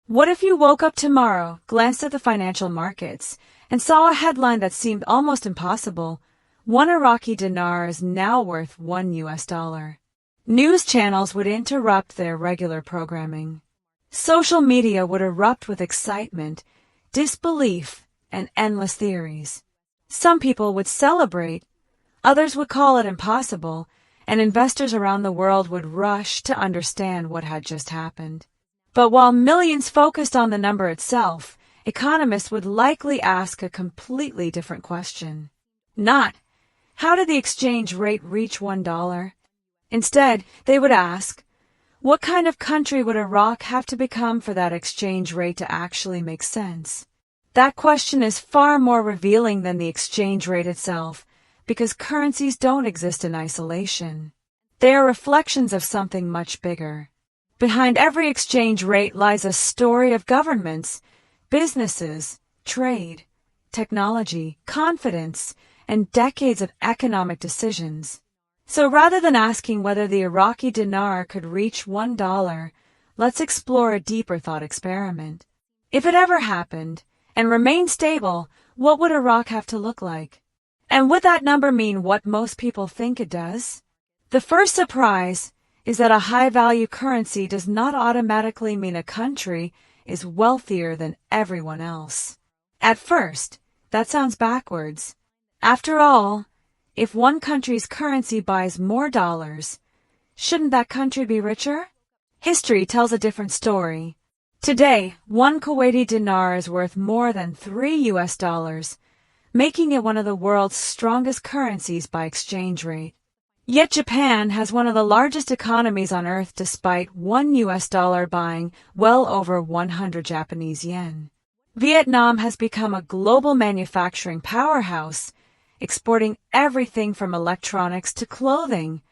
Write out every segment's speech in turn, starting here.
What if you woke up tomorrow, glanced at the financial markets, and saw a headline that seemed almost impossible? One Iraqi dinar is now worth $1. News channels would interrupt their regular programming. Social media would erupt with excitement, disbelief, and endless theories. Some people would celebrate, others would call it impossible, and investors around the world would rush to understand what had just happened. But while millions focused on the number itself, economists would likely ask a completely different question. Not, how did the exchange rate reach $1? Instead, they would ask, what kind of country would Iraq have to become for that exchange rate to actually make sense? That question is far more revealing than the exchange rate itself, because currencies don't exist in isolation. They are reflections of something much bigger. Behind every exchange rate lies a story of governments, businesses, trade, technology, confidence, and decades of economic decisions. So rather than asking whether the Iraqi dinar could reach $1, let's explore a deeper thought experiment. If it ever happened and remained stable, what would Iraq have to look like? And would that number mean what most people think it does? The first surprise is that a high-value currency does not automatically mean a country is wealthier than everyone else. At first, that sounds backwards. After all, if one country's currency buys more dollars, shouldn't that country be richer? History tells a different story. Today, one Kuwaiti dinar is worth more than $3, making it one of the world's strongest currencies by exchange rate. Yet Japan has one of the largest economies on earth despite $1 buying well over 100 Japanese yen. Vietnam has become a global manufacturing powerhouse, exporting everything from electronics to clothing,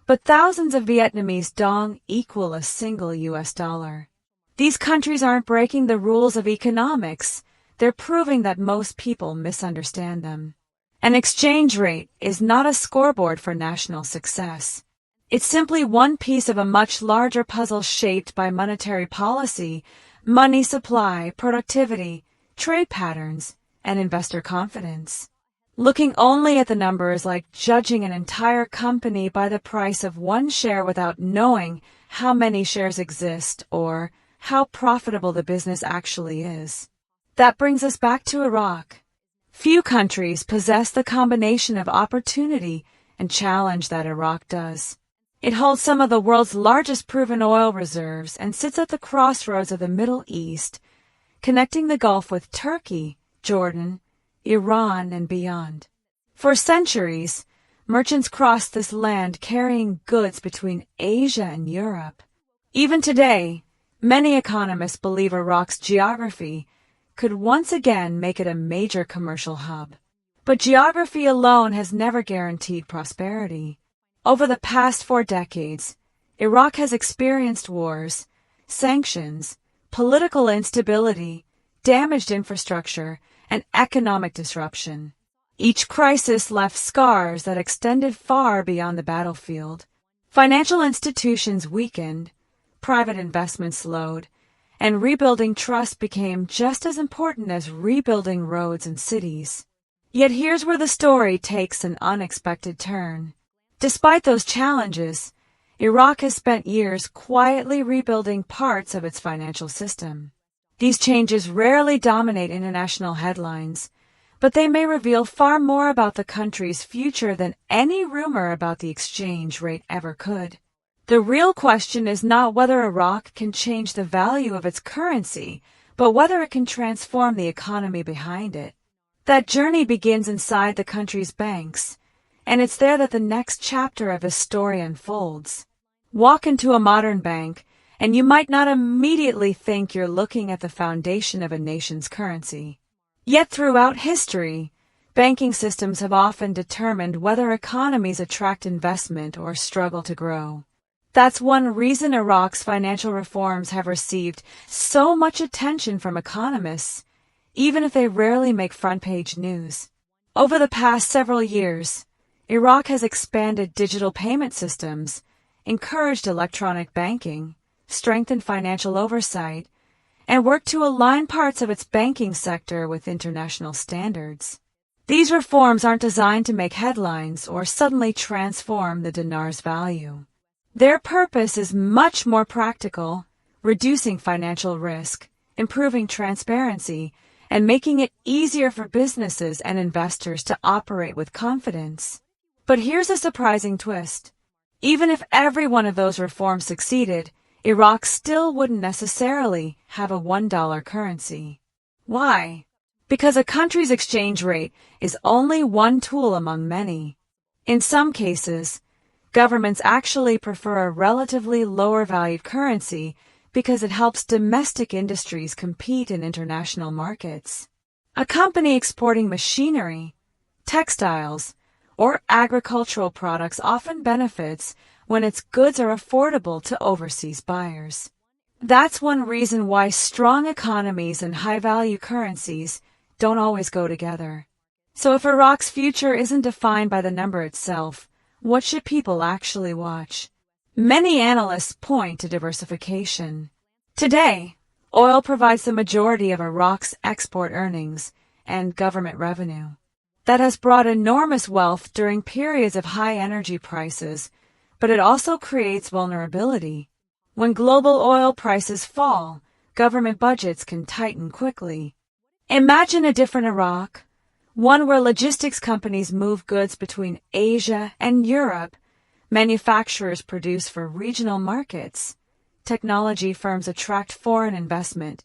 but thousands of Vietnamese dong equal a single $. These countries aren't breaking the rules of economics, they're proving that most people misunderstand them. An exchange rate is not a scoreboard for national success. It's simply one piece of a much larger puzzle shaped by monetary policy, money supply, productivity, trade patterns, and investor confidence. Looking only at the number is like judging an entire company by the price of one share without knowing how many shares exist or how profitable the business actually is. That brings us back to Iraq. Few countries possess the combination of opportunity and challenge that Iraq does. It holds some of the world's largest proven oil reserves and sits at the crossroads of the Middle East, connecting the Gulf with Turkey, Jordan, Iran, and beyond. For centuries, merchants crossed this land carrying goods between Asia and Europe. Even today, many economists believe Iraq's geography could once again make it a major commercial hub. But geography alone has never guaranteed prosperity. Over the past 4 decades, Iraq has experienced wars, sanctions, political instability, damaged infrastructure, and economic disruption. Each crisis left scars that extended far beyond the battlefield. Financial institutions weakened, private investment slowed, and rebuilding trust became just as important as rebuilding roads and cities. Yet here's where the story takes an unexpected turn. Despite those challenges, Iraq has spent years quietly rebuilding parts of its financial system. These changes rarely dominate international headlines, but they may reveal far more about the country's future than any rumor about the exchange rate ever could. The real question is not whether Iraq can change the value of its currency, but whether it can transform the economy behind it. That journey begins inside the country's banks, and it's there that the next chapter of the story unfolds. Walk into a modern bank, and you might not immediately think you're looking at the foundation of a nation's currency. Yet throughout history, banking systems have often determined whether economies attract investment or struggle to grow. That's one reason Iraq's financial reforms have received so much attention from economists, even if they rarely make front-page news. Over the past several years, Iraq has expanded digital payment systems, encouraged electronic banking, strengthened financial oversight, and worked to align parts of its banking sector with international standards. These reforms aren't designed to make headlines or suddenly transform the dinar's value. Their purpose is much more practical, reducing financial risk, improving transparency, and making it easier for businesses and investors to operate with confidence. But here's a surprising twist. Even if every one of those reforms succeeded, Iraq still wouldn't necessarily have a $1 currency. Why? Because a country's exchange rate is only one tool among many. In some cases, governments actually prefer a relatively lower-valued currency because it helps domestic industries compete in international markets. A company exporting machinery, textiles, or agricultural products often benefits when its goods are affordable to overseas buyers. That's one reason why strong economies and high-value currencies don't always go together. So if Iraq's future isn't defined by the number itself, what should people actually watch? Many analysts point to diversification. Today, oil provides the majority of Iraq's export earnings and government revenue. That has brought enormous wealth during periods of high energy prices, but it also creates vulnerability. When global oil prices fall, government budgets can tighten quickly. Imagine a different Iraq, one where logistics companies move goods between Asia and Europe, manufacturers produce for regional markets, technology firms attract foreign investment,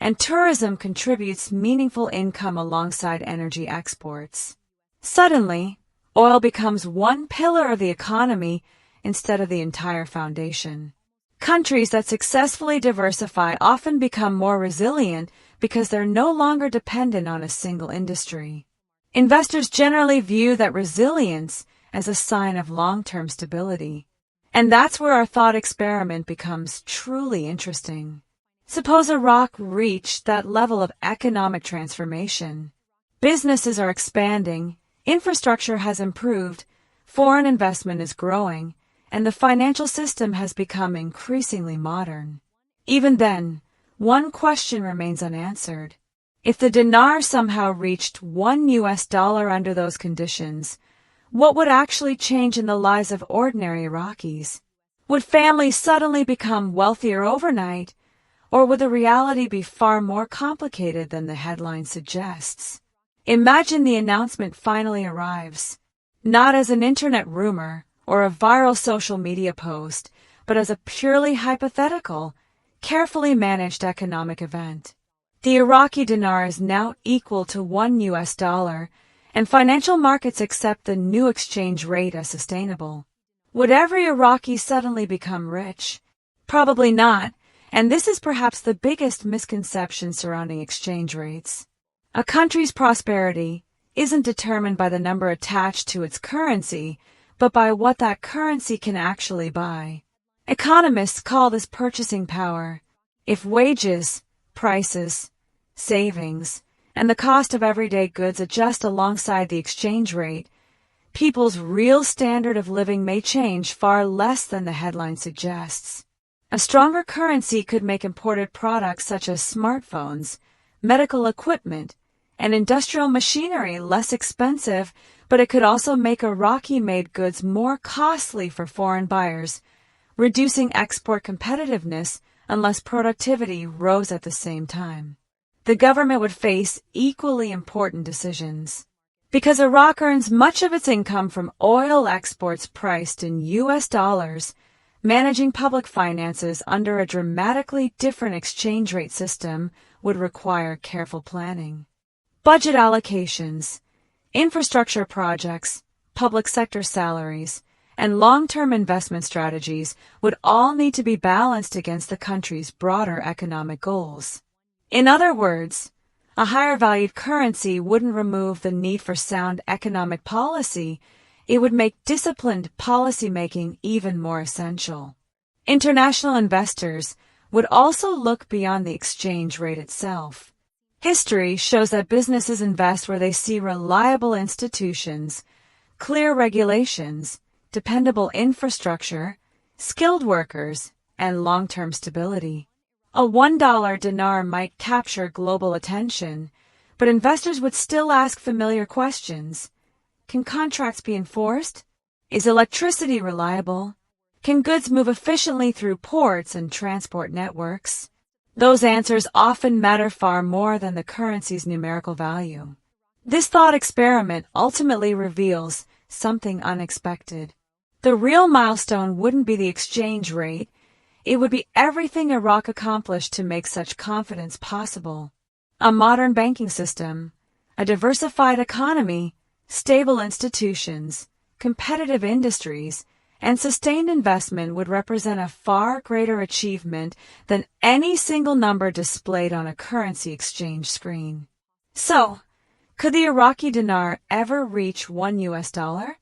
and tourism contributes meaningful income alongside energy exports. Suddenly, oil becomes one pillar of the economy instead of the entire foundation. Countries that successfully diversify often become more resilient because they're no longer dependent on a single industry. Investors generally view that resilience as a sign of long-term stability. And that's where our thought experiment becomes truly interesting. Suppose Iraq reached that level of economic transformation. Businesses are expanding, infrastructure has improved, foreign investment is growing, and the financial system has become increasingly modern. Even then, one question remains unanswered. If the dinar somehow reached $1 under those conditions, what would actually change in the lives of ordinary Iraqis? Would families suddenly become wealthier overnight, or would the reality be far more complicated than the headline suggests? Imagine the announcement finally arrives, not as an internet rumor or a viral social media post, but as a purely hypothetical, carefully managed economic event. The Iraqi dinar is now equal to $1, and financial markets accept the new exchange rate as sustainable. Would every Iraqi suddenly become rich? Probably not, and this is perhaps the biggest misconception surrounding exchange rates. A country's prosperity isn't determined by the number attached to its currency, but by what that currency can actually buy. Economists call this purchasing power. If wages, prices, savings, and the cost of everyday goods adjust alongside the exchange rate, people's real standard of living may change far less than the headline suggests. A stronger currency could make imported products such as smartphones, medical equipment, and industrial machinery less expensive, but it could also make Iraqi-made goods more costly for foreign buyers, reducing export competitiveness unless productivity rose at the same time. The government would face equally important decisions. Because Iraq earns much of its income from oil exports priced in US dollars, managing public finances under a dramatically different exchange rate system would require careful planning. Budget allocations, infrastructure projects, public sector salaries, and long-term investment strategies would all need to be balanced against the country's broader economic goals. In other words, a higher valued currency wouldn't remove the need for sound economic policy, it would make disciplined policymaking even more essential. International investors would also look beyond the exchange rate itself. History shows that businesses invest where they see reliable institutions, clear regulations, dependable infrastructure, skilled workers, and long-term stability. A $1 dinar might capture global attention, but investors would still ask familiar questions. Can contracts be enforced? Is electricity reliable? Can goods move efficiently through ports and transport networks? Those answers often matter far more than the currency's numerical value. This thought experiment ultimately reveals something unexpected. The real milestone wouldn't be the exchange rate. It would be everything Iraq accomplished to make such confidence possible. A modern banking system, a diversified economy, stable institutions, competitive industries, and sustained investment would represent a far greater achievement than any single number displayed on a currency exchange screen. So, could the Iraqi dinar ever reach $1?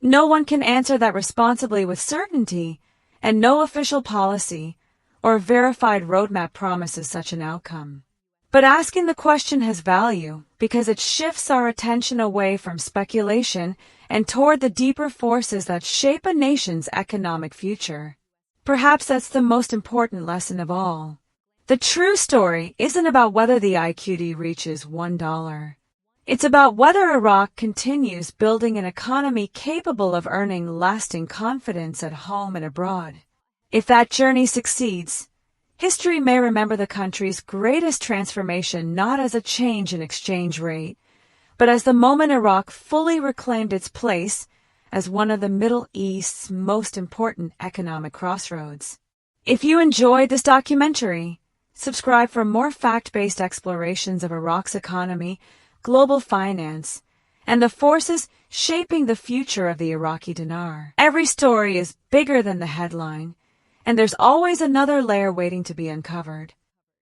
No one can answer that responsibly with certainty, and no official policy or verified roadmap promises such an outcome. But asking the question has value because it shifts our attention away from speculation and toward the deeper forces that shape a nation's economic future. Perhaps that's the most important lesson of all. The true story isn't about whether the IQD reaches $1. It's about whether Iraq continues building an economy capable of earning lasting confidence at home and abroad. If that journey succeeds, history may remember the country's greatest transformation not as a change in exchange rate, but as the moment Iraq fully reclaimed its place as one of the Middle East's most important economic crossroads. If you enjoyed this documentary, subscribe for more fact-based explorations of Iraq's economy, global finance, and the forces shaping the future of the Iraqi dinar. Every story is bigger than the headline, and there's always another layer waiting to be uncovered.